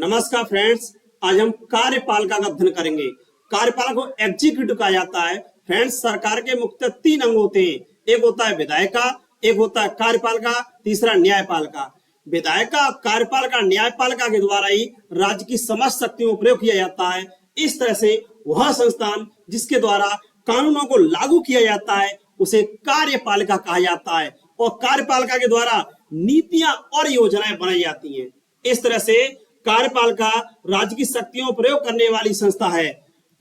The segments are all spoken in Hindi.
नमस्कार फ्रेंड्स, आज हम कार्यपालिका का अध्ययन करेंगे। कार्यपालिका को एग्जीक्यूटिव कहा जाता है। फ्रेंड्स, सरकार के मुख्य तीन अंग होते हैं। एक होता है विधायिका, एक होता है कार्यपालिका, तीसरा न्यायपालिका। विधायिका, कार्यपालिका, न्यायपालिका के द्वारा ही राज्य की समस्त शक्तियों का प्रयोग किया जाता है। इस तरह से वह संस्थान जिसके द्वारा कानूनों को लागू किया जाता है उसे कार्यपालिका कहा जाता है और कार्यपालिका के द्वारा नीतियां और योजनाएं बनाई जाती हैं। इस तरह से कार्यपालिका राज्य की शक्तियों का प्रयोग करने वाली संस्था है।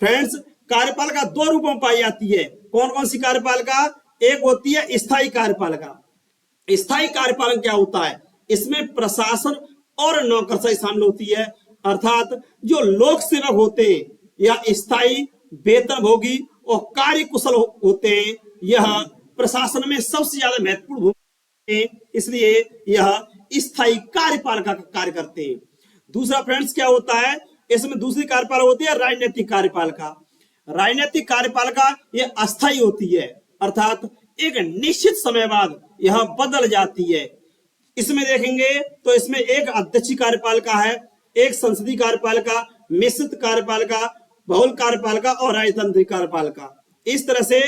फ्रेंड्स, कार्यपालिका दो रूपों में पाई जाती है। कौन कौन सी कार्यपालिका? एक होती है स्थायी कार्यपालिका। स्थायी कार्यपालन क्या होता है? इसमें प्रशासन और नौकरशाही शामिल होती है, अर्थात जो लोक सेवक होते हैं या स्थायी वेतनभोगी और कार्य कुशल होते हैं, यह प्रशासन में सबसे ज्यादा महत्वपूर्ण भूमिका है, इसलिए यह स्थायी कार्यपालिका का कार्य करते हैं। दूसरा फ्रेंड्स क्या होता है? इसमें दूसरी कार्यपालिका होती है राजनीतिक कार्यपालिका। राजनीतिक कार्यपालिका यह अस्थायी होती है, अर्थात एक निश्चित समय बाद यह बदल जाती है। इसमें देखेंगे तो इसमें एक अध्यक्षीय कार्यपालिका है, एक संसदीय कार्यपालिका, मिश्रित कार्यपालिका, बहुल कार्यपालिका और राजतांत्रिक कार्यपालिका। इस तरह से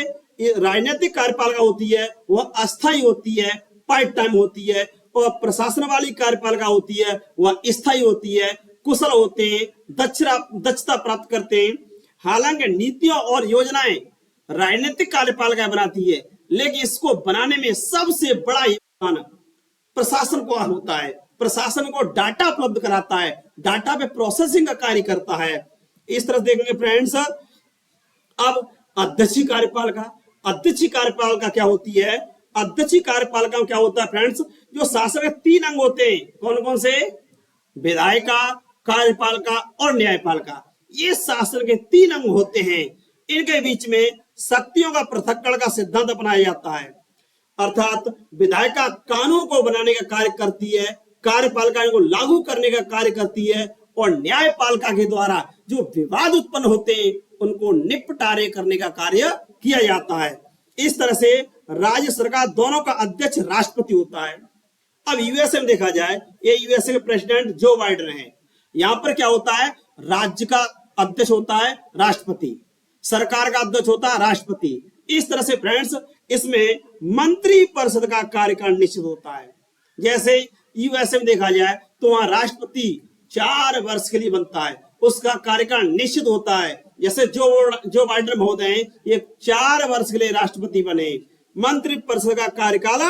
राजनीतिक कार्यपालिका होती है वह अस्थायी होती है, पार्ट टाइम होती है, और प्रशासन वाली कार्यपालिका होती है वह स्थायी होती है, कुशल होते हैं, दक्षता प्राप्त करते हैं। हालांकि नीतियों और योजनाएं राजनीतिक कार्यपालिका बनाती है, लेकिन इसको बनाने में सबसे बड़ा योगदान प्रशासन को होता है। प्रशासन को डाटा उपलब्ध कराता है, डाटा पे प्रोसेसिंग का कार्य करता है। इस तरह देखेंगे फ्रेंड्स। अब अध्यक्षीय कार्यपालिका, अध्यक्षीय कार्यपालिका क्या होती है? अध्यक्षीय कार्यपालिका में क्या होता है फ्रेंड्स? जो शासन के तीन अंग होते हैं, कौन कौन से? विधायिका, कार्यपालिका और न्यायपालिका। ये शासन के तीन अंग होते हैं। इनके बीच में शक्तियों का पृथक्करण का सिद्धांत अपनाया जाता है, अर्थात विधायिका कानून को बनाने का कार्य करती है, कार्यपालिका को लागू करने का कार्य करती है और न्यायपालिका के द्वारा जो विवाद उत्पन्न होते हैं उनको निपटारे करने का कार्य किया जाता है। इस तरह से राज्य सरकार दोनों का अध्यक्ष राष्ट्रपति होता है। अब यूएसए में देखा जाए, ये यूएसए के प्रेसिडेंट जो बाइडेन है। यहाँ पर क्या होता है? राज्य का अध्यक्ष होता है राष्ट्रपति, सरकार का अध्यक्ष होता है राष्ट्रपति। इस तरह से फ्रेंड्स इसमें मंत्री परिषद का कार्यकाल निश्चित होता है। जैसे यूएसए में देखा जाए तो वहां राष्ट्रपति 4 वर्ष के लिए बनता है, उसका कार्यकाल निश्चित होता है। जैसे जो बाइडेन महोदय हैं, ये 4 वर्ष के लिए राष्ट्रपति बने, मंत्री परिषद का कार्यकाल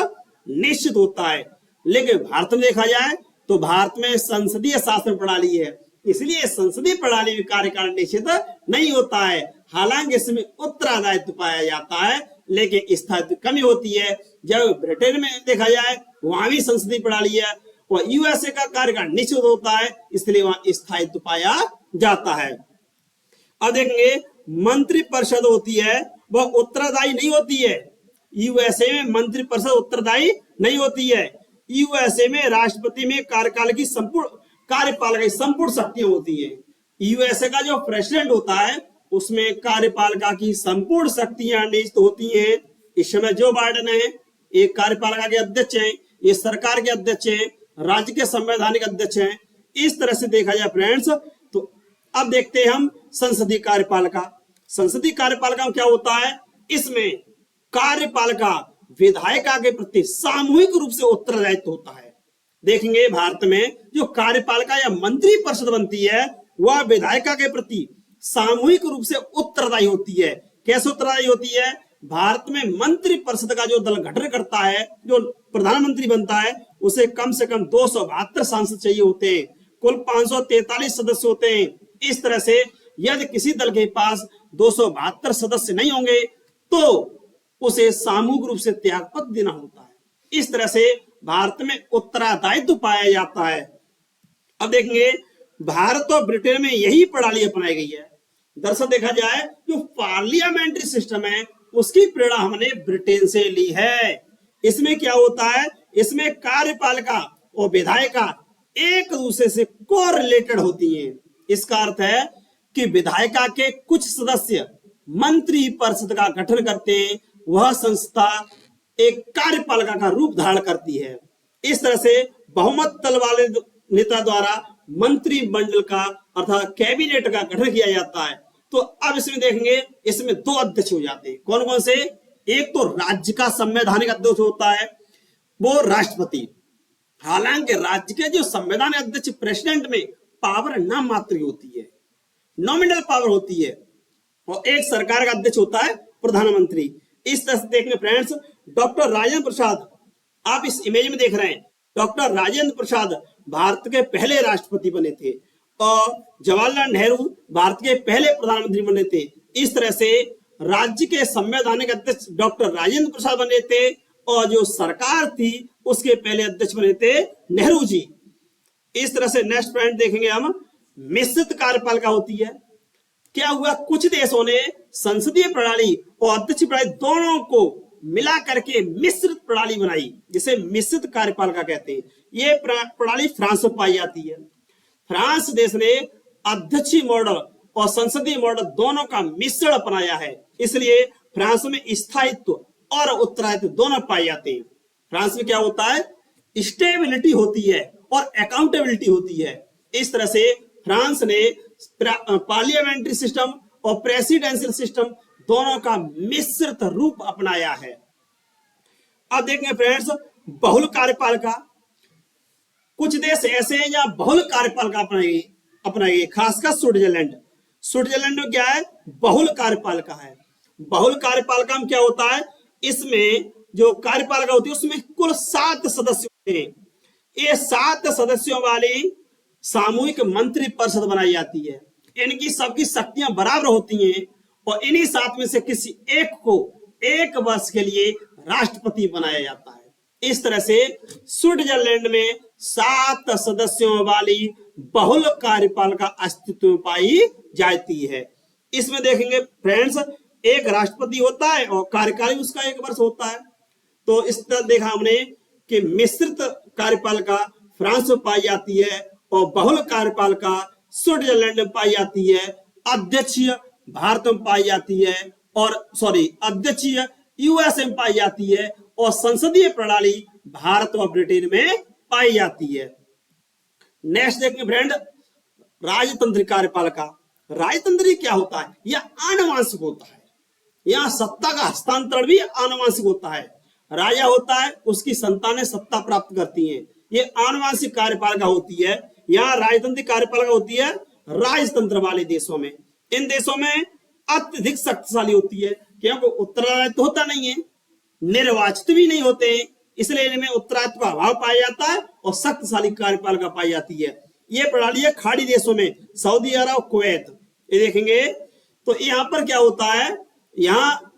निश्चित होता है। लेकिन भारत में देखा जाए तो भारत में संसदीय शासन प्रणाली है, इसलिए संसदीय प्रणाली में कार्यकाल निश्चित नहीं होता है। हालांकि इसमें उत्तरदायित्व पाया जाता है, लेकिन स्थायित्व कमी होती है। जब ब्रिटेन में देखा जाए वहां भी संसदीय प्रणाली है और यूएसए का कार्यकाल निश्चित होता है, इसलिए वहां स्थायित्व पाया जाता है। अब देखेंगे मंत्री परिषद होती है वह उत्तरदायी नहीं होती है। यूएसए में मंत्री परिषद उत्तरदायी नहीं होती है। यूएसए में राष्ट्रपति में कार्यकाल की संपूर्ण कार्यपालिका की संपूर्ण शक्तियां होती है। यूएसए का जो प्रेसिडेंट होता है उसमें कार्यपालिका की संपूर्ण शक्तियां निश्चित होती हैं। इस समय जो बाइडेन है ये कार्यपालिका के अध्यक्ष हैं, ये सरकार के अध्यक्ष हैं, राज्य के संवैधानिक अध्यक्ष हैं। इस तरह से देखा जाए फ्रेंड्स तो अब देखते हैं हम संसदीय कार्यपालिका। संसदीय कार्यपालिका में क्या होता है? इसमें कार्यपालिका विधायिका के प्रति सामूहिक रूप से उत्तरदायित्व होता है। देखेंगे भारत में जो कार्यपालिका या मंत्री परिषद बनती है वह विधायिका के प्रति सामूहिक रूप से उत्तरदायी होती है। कैसे उत्तरदायी होती है? भारत में मंत्री परिषद का जो दल गठन करता है, जो प्रधानमंत्री बनता है, उसे कम से कम 272 सांसद चाहिए होते हैं, कुल 543 सदस्य होते हैं। इस तरह से यदि किसी दल के पास 272 सदस्य नहीं होंगे तो उसे सामूहिक रूप से त्यागपत्र देना होता है। इस तरह से भारत में उत्तरदायित्व पाया जाता है। अब देखेंगे भारत और ब्रिटेन में यही प्रणाली अपनाई गई है। दरअसल देखा जाए जो पार्लियामेंट्री सिस्टम है उसकी प्रेरणा हमने ब्रिटेन से ली है। इसमें क्या होता है? इसमें कार्यपालिका और विधायिका एक दूसरे से कोरिलेटेड होती हैं। इसका अर्थ है कि विधायिका के कुछ सदस्य मंत्री परिषद का गठन करते हैं, वह संस्था एक कार्यपालिका का रूप धारण करती है। इस तरह से बहुमत दल वाले नेता द्वारा मंत्रिमंडल का अर्थात कैबिनेट का गठन किया जाता है। तो अब इसमें देखेंगे, इसमें दो अध्यक्ष हो जाते हैं। कौन कौन से? एक तो राज्य का संवैधानिक अध्यक्ष होता है, वो राष्ट्रपति। हालांकि राज्य के जो संवैधानिक अध्यक्ष प्रेसिडेंट में पावर नाम मात्र की होती है, नॉमिनल पावर होती है, और एक सरकार का अध्यक्ष होता है प्रधानमंत्री। इस तरह से देखेंगे फ्रेंड्स, डॉक्टर राजेंद्र प्रसाद, आप इस इमेज में देख रहे हैं, डॉक्टर राजेंद्र प्रसाद भारत के पहले राष्ट्रपति बने थे और जवाहरलाल नेहरू भारत के पहले प्रधानमंत्री बने थे। इस तरह से राज्य के संवैधानिक अध्यक्ष डॉक्टर राजेंद्र प्रसाद बने थे और जो सरकार थी उसके पहले अध्यक्ष बने थे नेहरू जी। इस तरह से नेक्स्ट पॉइंट देखेंगे हम, मिश्रित कार्यपालिका होती है। क्या हुआ, कुछ देशों ने संसदीय प्रणाली और अध्यक्ष प्रणाली दोनों को मिला करके मिश्रित प्रणाली बनाई, जिसे मिश्रित कार्यपालिका कहते हैं। ये प्रणाली फ्रांस में पाई जाती है। फ्रांस देश ने अध्यक्षीय मॉडल और संसदीय मॉडल दोनों का मिश्रण अपनाया है, इसलिए फ्रांस में स्थायित्व और उत्तरायित्व दोनों पाए जाते हैं। फ्रांस में क्या होता है, स्टेबिलिटी होती है और अकाउंटेबिलिटी होती है। इस तरह से फ्रांस ने पार्लियामेंट्री सिस्टम और प्रेसिडेंशियल सिस्टम दोनों का मिश्रित रूप अपनाया है। अब देखेंगे फ्रेंड्स, बहुल कार्यपालिका। कुछ देश ऐसे हैं जहां बहुल कार्यपालिका अपनाएंगे, खासकर स्विट्जरलैंड। स्विट्जरलैंड में क्या है, बहुल कार्यपालिका है। बहुल कार्यपालिका में क्या होता है, इसमें जो कार्यपालिका होती है उसमें कुल 7 सदस्य होते हैं। ये 7 सदस्यों वाली सामूहिक मंत्री परिषद बनाई जाती है। इनकी सबकी शक्तियां बराबर होती हैं और इन्हीं 7 में से किसी एक को 1 वर्ष के लिए राष्ट्रपति बनाया जाता है। इस तरह से स्विट्जरलैंड में 7 सदस्यों वाली बहुल कार्यपालिका अस्तित्व में पाई जाती है। इसमें देखेंगे फ्रेंड्स, एक राष्ट्रपति होता है और कार्यकाल उसका 1 वर्ष होता है। तो इस तरह देखा हमने कि मिश्रित कार्यपालिका फ्रांस में पाई जाती है और बहुल कार्यपालिका स्विट्जरलैंड में पाई जाती है। अध्यक्षीय भारत में पाई जाती है और अध्यक्षीय यूएसए में पाई जाती है और संसदीय प्रणाली भारत और ब्रिटेन में पाई जाती है। नेक्स्ट देखेंगे फ्रेंड, राजतंत्रिक कार्यपालिका। राजतंत्रिक क्या होता है, यह आनुवंशिक होता है। यहाँ सत्ता का हस्तांतरण भी आनुवंशिक होता है। राजा होता है, उसकी संतानें सत्ता प्राप्त करती हैं। ये आनुवंशिक कार्यपालिका होती है। यहाँ राजतंत्रिक कार्यपालिका होती है राजतंत्र वाले देशों में। इन देशों में अत्यधिक शक्तिशाली होती है, क्योंकि उत्तरदायित्व होता नहीं है, निर्वाचित भी नहीं होते, इसलिए इनमें उत्तरदायित्व का अभाव पाया जाता है और शक्तिशाली कार्यपालिका पाई जाती है। ये प्रणाली है खाड़ी देशों में, सऊदी अरब, कुवैत। ये देखेंगे तो यहाँ पर क्या होता है, यहाँ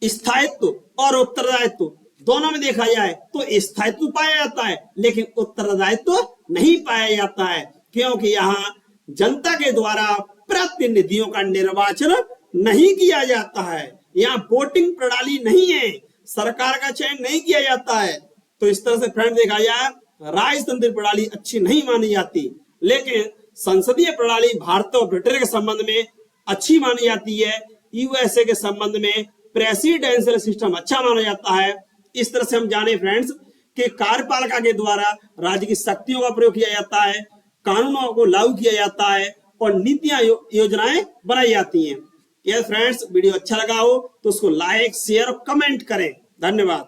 स्थायित्व और उत्तरदायित्व दोनों में देखा जाए तो स्थायित्व पाया जाता है, लेकिन उत्तरदायित्व नहीं पाया जाता है, क्योंकि यहाँ जनता के द्वारा प्रतिनिधियों का निर्वाचन नहीं किया जाता है। यहाँ वोटिंग प्रणाली नहीं है, सरकार का चयन नहीं किया जाता है। तो इस तरह से फ्रेंड देखा जाए, राजतंत्र प्रणाली अच्छी नहीं मानी जाती, लेकिन संसदीय प्रणाली भारत और ब्रिटेन के संबंध में अच्छी मानी जाती है। यूएसए के संबंध में प्रेसिडेंशियल सिस्टम अच्छा माना जाता है। इस तरह से हम जाने फ्रेंड्स कि कार्यपालिका के द्वारा राज्य की शक्तियों का प्रयोग किया जाता है, कानूनों को लागू किया जाता है और नीतियां योजनाएं बनाई जाती हैं। यह फ्रेंड्स वीडियो अच्छा लगा हो तो उसको लाइक, शेयर और कमेंट करें। धन्यवाद।